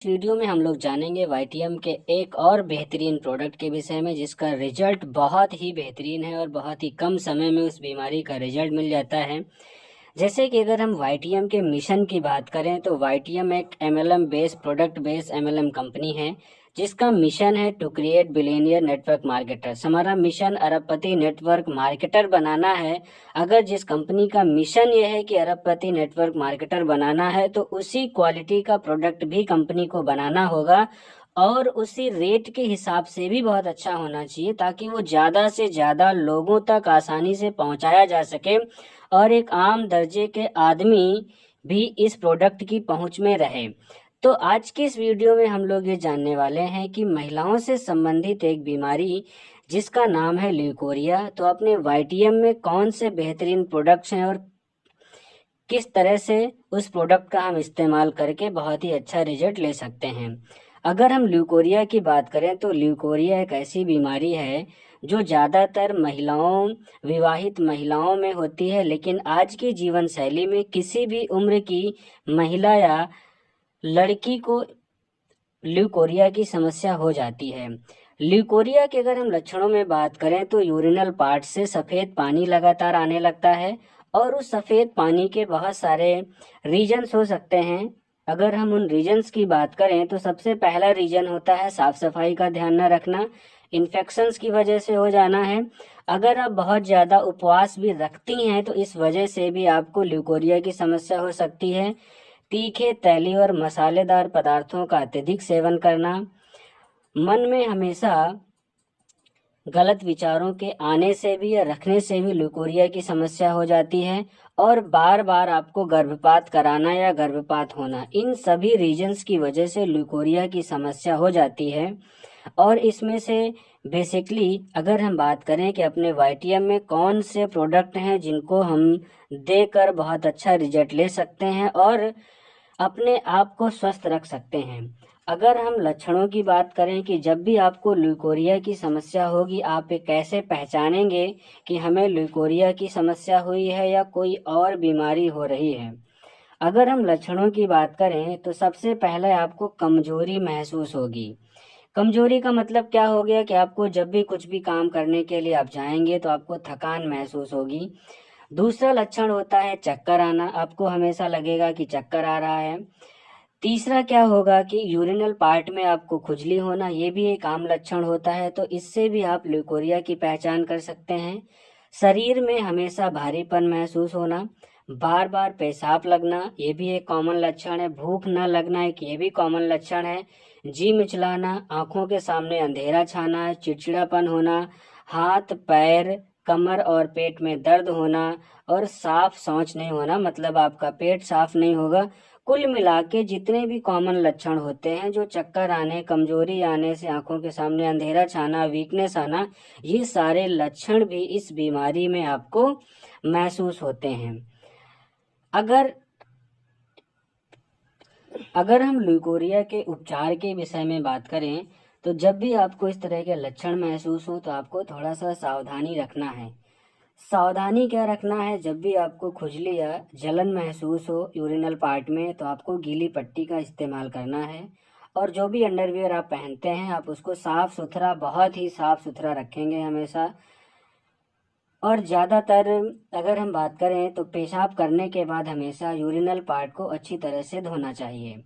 इस वीडियो में हम लोग जानेंगे वाइटियम के एक और बेहतरीन प्रोडक्ट के विषय में जिसका रिजल्ट बहुत ही बेहतरीन है और बहुत ही कम समय में उस बीमारी का रिजल्ट मिल जाता है। जैसे कि अगर हम वाइटियम के मिशन की बात करें तो वाइटियम एक MLM based product based MLM company है जिसका मिशन है to create billionaire network marketers. हमारा मिशन अरबपति नेटवर्क मार्केटर बनाना है। अगर जिस कंपनी का मिशन ये है कि अरबपति नेटवर्क मार्केटर बनाना है तो उसी क्वालिटी का प्रोडक्ट भी कंपनी को बनाना होगा और उसी रेट के हिसाब से भी बहुत अच्छा होना चाहिए ताकि वो ज़्यादा से ज़्यादा लोगों तक आसानी से पहुंचाया जा सके और एक आम दर्जे के आदमी भी इस प्रोडक्ट की पहुंच में रहे। तो आज की इस वीडियो में हम लोग ये जानने वाले हैं कि महिलाओं से संबंधित एक बीमारी जिसका नाम है ल्यूकोरिया, तो अपने वाइटियम में कौन से बेहतरीन प्रोडक्ट्स हैं और किस तरह से उस प्रोडक्ट का हम इस्तेमाल करके बहुत ही अच्छा रिजल्ट ले सकते हैं। अगर हम ल्यूकोरिया की बात करें तो ल्यूकोरिया एक ऐसी बीमारी है जो ज़्यादातर विवाहित महिलाओं में होती है, लेकिन आज की जीवन शैली में किसी भी उम्र की महिला या लड़की को ल्यूकोरिया की समस्या हो जाती है। ल्यूकोरिया के अगर हम लक्षणों में बात करें तो यूरिनल पार्ट से सफ़ेद पानी लगातार आने लगता है और उस सफ़ेद पानी के बहुत सारे रीजन्स हो सकते हैं। अगर हम उन रीजन्स की बात करें तो सबसे पहला रीजन होता है साफ सफाई का ध्यान न रखना, इन्फेक्शंस की वजह से हो जाना है। अगर आप बहुत ज़्यादा उपवास भी रखती हैं तो इस वजह से भी आपको ल्यूकोरिया की समस्या हो सकती है। तीखे, तैलीय और मसालेदार पदार्थों का अत्यधिक सेवन करना, मन में हमेशा गलत विचारों के आने से भी या रखने से भी ल्यूकोरिया की समस्या हो जाती है और बार बार आपको गर्भपात कराना या गर्भपात होना, इन सभी रीजन्स की वजह से ल्यूकोरिया की समस्या हो जाती है। और इसमें से बेसिकली अगर हम बात करें कि अपने वाइटियम में कौन से प्रोडक्ट हैं जिनको हम देकर बहुत अच्छा रिजल्ट ले सकते हैं और अपने आप को स्वस्थ रख सकते हैं। अगर हम लक्षणों की बात करें कि जब भी आपको ल्यूकोरिया की समस्या होगी आप ये कैसे पहचानेंगे कि हमें ल्यूकोरिया की समस्या हुई है या कोई और बीमारी हो रही है। अगर हम लक्षणों की बात करें तो सबसे पहले आपको कमजोरी महसूस होगी। कमजोरी का मतलब क्या हो गया कि आपको जब भी कुछ भी काम करने के लिए आप जाएंगे तो आपको थकान महसूस होगी। दूसरा लक्षण होता है चक्कर आना, आपको हमेशा लगेगा कि चक्कर आ रहा है। तीसरा क्या होगा कि यूरिनल पार्ट में आपको खुजली होना, ये भी एक आम लक्षण होता है, तो इससे भी आप ल्यूकोरिया की पहचान कर सकते हैं। शरीर में हमेशा भारीपन महसूस होना, बार बार पेशाब लगना, ये भी एक कॉमन लक्षण है। भूख न लगना एक ये भी कॉमन लक्षण है। जी मिचलाना, आंखों के सामने अंधेरा छाना, चिड़चिड़ापन होना, हाथ पैर कमर और पेट में दर्द होना और साफ शौच नहीं होना, मतलब आपका पेट साफ नहीं होगा। कुल मिला के जितने भी कॉमन लक्षण होते हैं जो चक्कर आने, कमजोरी आने से आंखों के सामने अंधेरा छाना, वीकनेस आना, ये सारे लक्षण भी इस बीमारी में आपको महसूस होते हैं। अगर हम ल्यूकोरिया के उपचार के विषय में बात करें तो जब भी आपको इस तरह के लक्षण महसूस हो तो आपको थोड़ा सा सावधानी रखना है। सावधानी क्या रखना है, जब भी आपको खुजली या जलन महसूस हो यूरिनल पार्ट में तो आपको गीली पट्टी का इस्तेमाल करना है और जो भी अंडरवियर आप पहनते हैं आप उसको साफ सुथरा, बहुत ही साफ सुथरा रखेंगे हमेशा। और ज़्यादातर अगर हम बात करें तो पेशाब करने के बाद हमेशा यूरिनल पार्ट को अच्छी तरह से धोना चाहिए।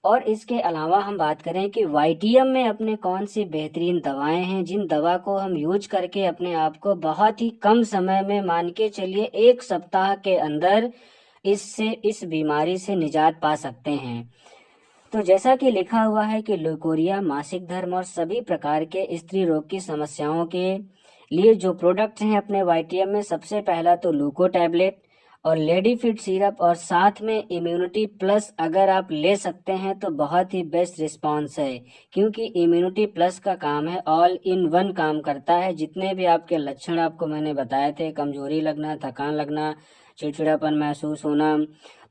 और इसके अलावा हम बात करें कि वाइटियम में अपने कौन सी बेहतरीन दवाएं हैं जिन दवा को हम यूज करके अपने आप को बहुत ही कम समय में, मान के चलिए 1 सप्ताह के अंदर इस बीमारी से निजात पा सकते हैं। तो जैसा कि लिखा हुआ है कि ल्यूकोरिया, मासिक धर्म और सभी प्रकार के स्त्री रोग की समस्याओं के लिए जो प्रोडक्ट्स हैं अपने वाइटियम में, सबसे पहला तो लूको टैबलेट और लेडी फिट सिरप और साथ में इम्यूनिटी प्लस अगर आप ले सकते हैं तो बहुत ही बेस्ट रिस्पांस है, क्योंकि इम्यूनिटी प्लस का काम है, ऑल इन वन काम करता है। जितने भी आपके लक्षण आपको मैंने बताए थे, कमजोरी लगना, थकान लगना, चिड़चिड़ापन महसूस होना,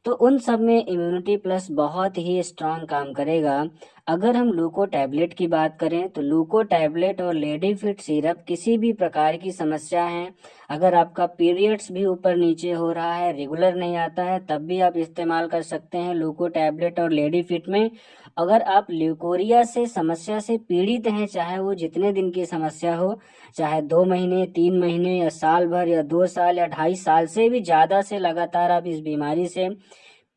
तो उन सब में इम्यूनिटी प्लस बहुत ही स्ट्रांग काम करेगा। अगर हम लूको टैबलेट की बात करें तो लूको टैबलेट और लेडी फिट सिरप किसी भी प्रकार की समस्या है, अगर आपका पीरियड्स भी ऊपर नीचे हो रहा है, रेगुलर नहीं आता है, तब भी आप इस्तेमाल कर सकते हैं लूको टैबलेट और लेडी फिट में। अगर आप ल्यूकोरिया से समस्या से पीड़ित हैं, चाहे वो जितने दिन की समस्या हो, चाहे 2 महीने, 3 महीने या साल भर या 2 साल या 2.5 साल से भी ज़्यादा से लगातार आप इस बीमारी से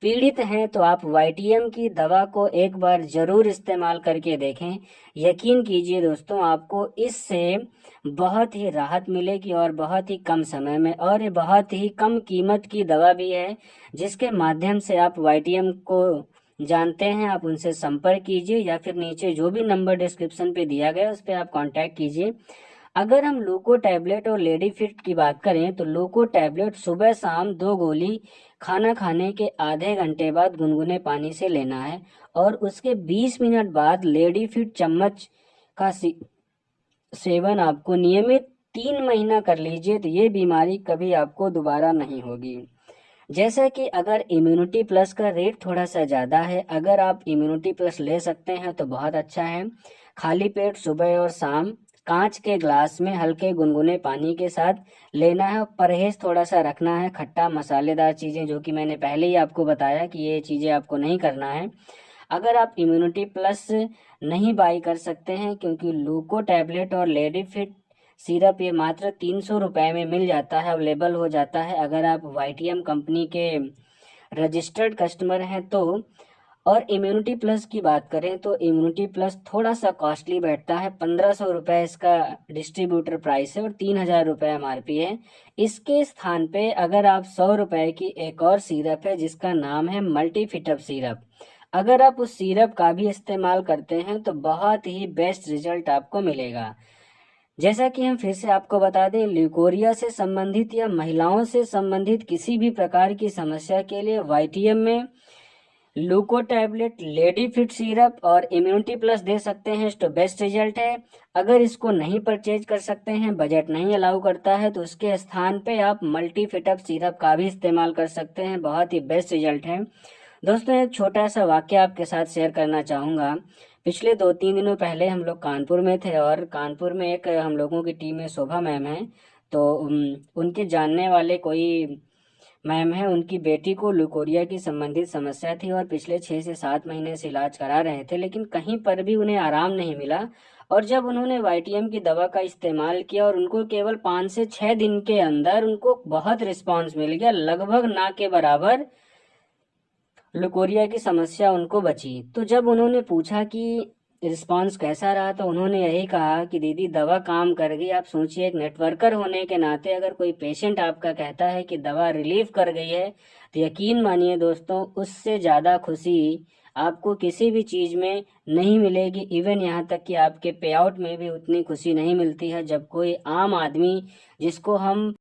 पीड़ित हैं, तो आप वाइटियम की दवा को एक बार जरूर इस्तेमाल करके देखें। यकीन कीजिए दोस्तों, आपको इससे बहुत ही राहत मिलेगी और बहुत ही कम समय में, और ये बहुत ही कम कीमत की दवा भी है, जिसके माध्यम से आप वाइटियम को जानते हैं आप उनसे संपर्क कीजिए, या फिर नीचे जो भी नंबर डिस्क्रिप्शन पे दिया गया उस पर आप कांटेक्ट कीजिए। अगर हम लूको टैबलेट और लेडी फिट की बात करें तो लूको टैबलेट सुबह शाम 2 गोली खाना खाने के आधे घंटे बाद गुनगुने पानी से लेना है, और उसके 20 मिनट बाद लेडी फिट चम्मच का सेवन आपको नियमित 3 महीना कर लीजिए, तो ये बीमारी कभी आपको दोबारा नहीं होगी। जैसा कि अगर इम्यूनिटी प्लस का रेट थोड़ा सा ज़्यादा है, अगर आप इम्यूनिटी प्लस ले सकते हैं तो बहुत अच्छा है। खाली पेट सुबह और शाम कांच के ग्लास में हल्के गुनगुने पानी के साथ लेना है। परहेज थोड़ा सा रखना है, खट्टा मसालेदार चीज़ें, जो कि मैंने पहले ही आपको बताया कि ये चीज़ें आपको नहीं करना है। अगर आप इम्यूनिटी प्लस नहीं बाई कर सकते हैं, क्योंकि लूको टैबलेट और लेडी फिट सिरप ये मात्र 300 रुपये में मिल जाता है, अवेलेबल हो जाता है अगर आप वाइटियम कंपनी के रजिस्टर्ड कस्टमर हैं तो। और इम्यूनिटी प्लस की बात करें तो इम्यूनिटी प्लस थोड़ा सा कॉस्टली बैठता है, 1500 रुपये इसका डिस्ट्रीब्यूटर प्राइस है और 3000 रुपये MRP है। इसके स्थान पे अगर आप 100 रुपये की एक और सिरप है जिसका नाम है मल्टीफिटअप सिरप, अगर आप उस सिरप का भी इस्तेमाल करते हैं तो बहुत ही बेस्ट रिजल्ट आपको मिलेगा। जैसा कि हम फिर से आपको बता दें, ल्यूकोरिया से संबंधित या महिलाओं से संबंधित किसी भी प्रकार की समस्या के लिए वाइटियम में लूको टैबलेट, लेडी फिट सिरप और इम्यूनिटी प्लस दे सकते हैं तो बेस्ट रिजल्ट है। अगर इसको नहीं परचेज कर सकते हैं, बजट नहीं अलाउ करता है, तो उसके स्थान पे आप मल्टी फिटअप सिरप का भी इस्तेमाल कर सकते हैं, बहुत ही बेस्ट रिजल्ट है। दोस्तों, एक छोटा सा वाक्य आपके साथ शेयर करना चाहूँगा। पिछले 2-3 दिनों पहले हम लोग कानपुर में थे, और कानपुर में एक हम लोगों की टीम में शोभा मैम है, तो उनके जानने वाले कोई मैम है, उनकी बेटी को ल्यूकोरिया की संबंधित समस्या थी और पिछले 6 से 7 महीने से इलाज करा रहे थे, लेकिन कहीं पर भी उन्हें आराम नहीं मिला। और जब उन्होंने वाइटियम की दवा का इस्तेमाल किया और उनको केवल 5 से 6 दिन के अंदर उनको बहुत रिस्पांस मिल गया, लगभग ना के बराबर ल्यूकोरिया की समस्या उनको बची। तो जब उन्होंने पूछा कि रिस्पांस कैसा रहा, तो उन्होंने यही कहा कि दीदी दवा काम कर गई। आप सोचिए, एक नेटवर्कर होने के नाते अगर कोई पेशेंट आपका कहता है कि दवा रिलीफ कर गई है, तो यकीन मानिए दोस्तों, उससे ज़्यादा खुशी आपको किसी भी चीज़ में नहीं मिलेगी। इवन यहाँ तक कि आपके पे आउट में भी उतनी खुशी नहीं मिलती है जब कोई आम आदमी, जिसको हम